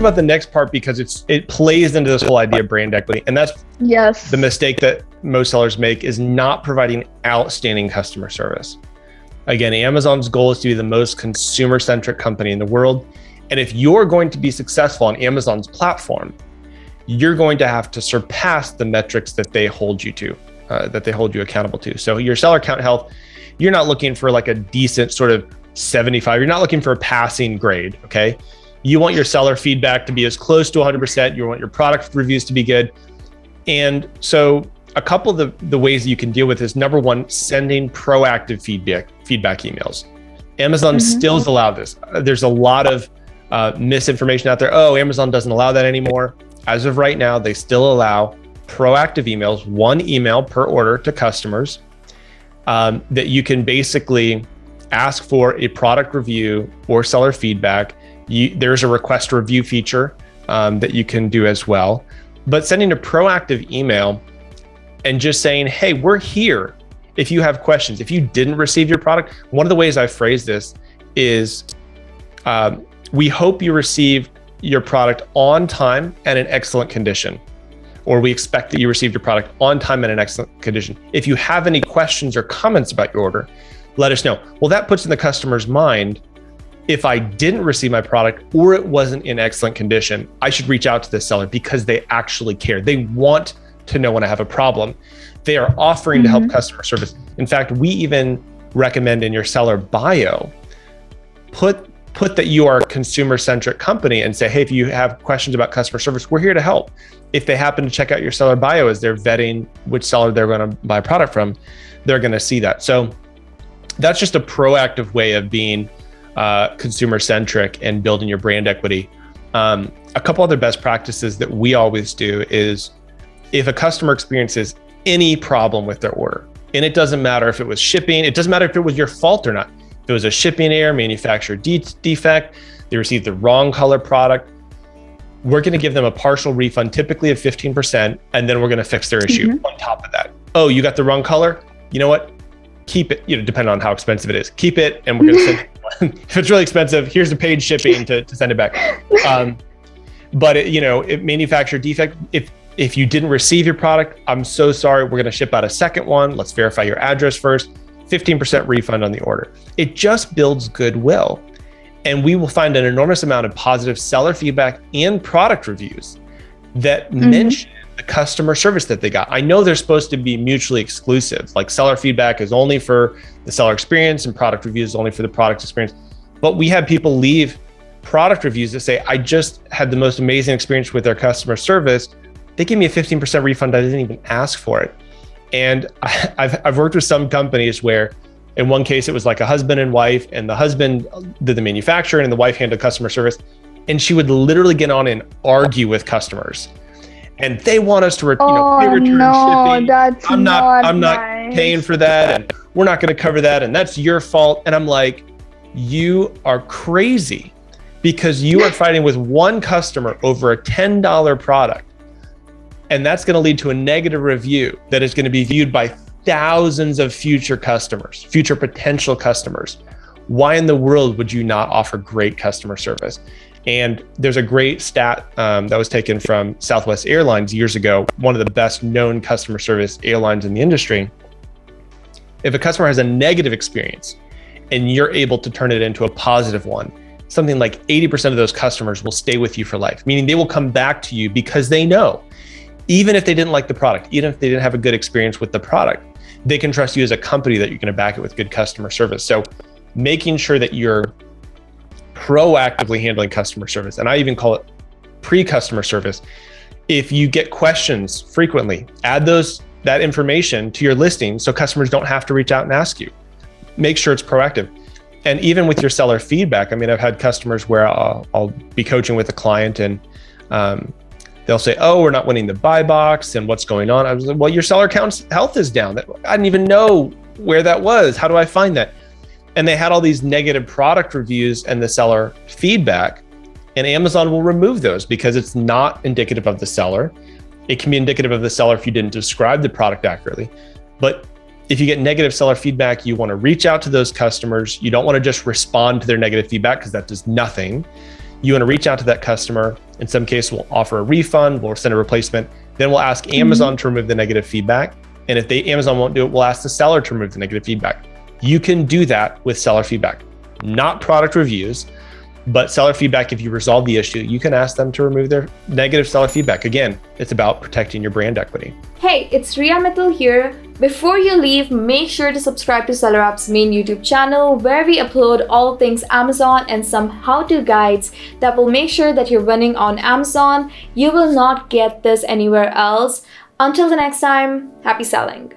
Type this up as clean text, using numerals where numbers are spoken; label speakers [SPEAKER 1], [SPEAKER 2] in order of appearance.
[SPEAKER 1] about the next part because it plays into this whole idea of brand equity. And that's the mistake that most sellers make, is not providing outstanding customer service. Again, Amazon's goal is to be the most consumer-centric company in the world. And if you're going to be successful on Amazon's platform, you're going to have to surpass the metrics that they hold you to, that they hold you accountable to. So your seller account health, you're not looking for like a decent sort of 75. You're not looking for a passing grade, okay? You want your seller feedback to be as close to 100%. You want your product reviews to be good. And so a couple of the ways that you can deal with this, number one, sending proactive feedback emails. Amazon still allows this. There's a lot of misinformation out there. Oh, Amazon doesn't allow that anymore. As of right now, they still allow proactive emails, 1 email per order to customers, that you can basically ask for a product review or seller feedback. There's a request review feature that you can do as well. But sending a proactive email and just saying, hey, we're here if you have questions. If you didn't receive your product, one of the ways I phrase this is, we hope you received your product on time and in excellent condition, or we expect that you received your product on time and in excellent condition. If you have any questions or comments about your order, let us know. Well, that puts in the customer's mind, if I didn't receive my product or it wasn't in excellent condition, I should reach out to the seller because they actually care. They want to know when I have a problem. They are offering to help customer service. In fact, we even recommend in your seller bio, put that you are a consumer-centric company and say, hey, if you have questions about customer service, we're here to help. If they happen to check out your seller bio as they're vetting which seller they're going to buy a product from, they're going to see that. So that's just a proactive way of being consumer-centric and building your brand equity. A couple other best practices that we always do is, if a customer experiences any problem with their order, and it doesn't matter if it was shipping, it doesn't matter if it was your fault or not. If it was a shipping error, manufacturer defect, they received the wrong color product, we're going to give them a partial refund, typically of 15%, and then we're going to fix their issue on top of that. Oh, you got the wrong color? You know what? Keep it, depending on how expensive it is. Keep it, and we're going to send it. If it's really expensive, here's the paid shipping to send it back. But if manufacturer defect, if you didn't receive your product, I'm so sorry, we're going to ship out a second one. Let's verify your address first. 15% refund on the order. It just builds goodwill. And we will find an enormous amount of positive seller feedback and product reviews that mention the customer service that they got. I know they're supposed to be mutually exclusive. Like, seller feedback is only for the seller experience and product reviews is only for the product experience. But we have people leave product reviews that say, I just had the most amazing experience with their customer service. They gave me a 15% refund. I didn't even ask for it. And I've worked with some companies where, in one case, it was like a husband and wife, and the husband did the manufacturing and the wife handled customer service. And she would literally get on and argue with customers. And they want us to pay return shipping. I'm not paying for that, and we're not going to cover that, and that's your fault. And I'm like, you are crazy, because you are fighting with one customer over a $10 product. And that's going to lead to a negative review that is going to be viewed by thousands of future potential customers. Why in the world would you not offer great customer service? And there's a great stat that was taken from Southwest Airlines years ago, one of the best known customer service airlines in the industry. If a customer has a negative experience and you're able to turn it into a positive one, something like 80% of those customers will stay with you for life, meaning they will come back to you because they know, even if they didn't like the product, even if they didn't have a good experience with the product, they can trust you as a company that you're going to back it with good customer service. So making sure that you're proactively handling customer service, and I even call it pre-customer service. If you get questions frequently, add that information to your listing so customers don't have to reach out and ask you. Make sure it's proactive. And even with your seller feedback, I've had customers where I'll be coaching with a client and they'll say, oh, we're not winning the buy box, and what's going on? I was like, well, your seller account's health is down. I didn't even know where that was. How do I find that? And they had all these negative product reviews and the seller feedback, and Amazon will remove those because it's not indicative of the seller. It can be indicative of the seller if you didn't describe the product accurately. But if you get negative seller feedback, you want to reach out to those customers. You don't want to just respond to their negative feedback because that does nothing. You want to reach out to that customer. In some cases, we'll offer a refund, we'll send a replacement. Then we'll ask Amazon to remove the negative feedback. And if Amazon won't do it, we'll ask the seller to remove the negative feedback. You can do that with seller feedback, not product reviews, but seller feedback. If you resolve the issue, you can ask them to remove their negative seller feedback. Again, it's about protecting your brand equity.
[SPEAKER 2] Hey, it's Riya Mittal here. Before you leave, make sure to subscribe to Seller App's main YouTube channel, where we upload all things Amazon and some how-to guides that will make sure that you're winning on Amazon. You will not get this anywhere else. Until the next time, happy selling.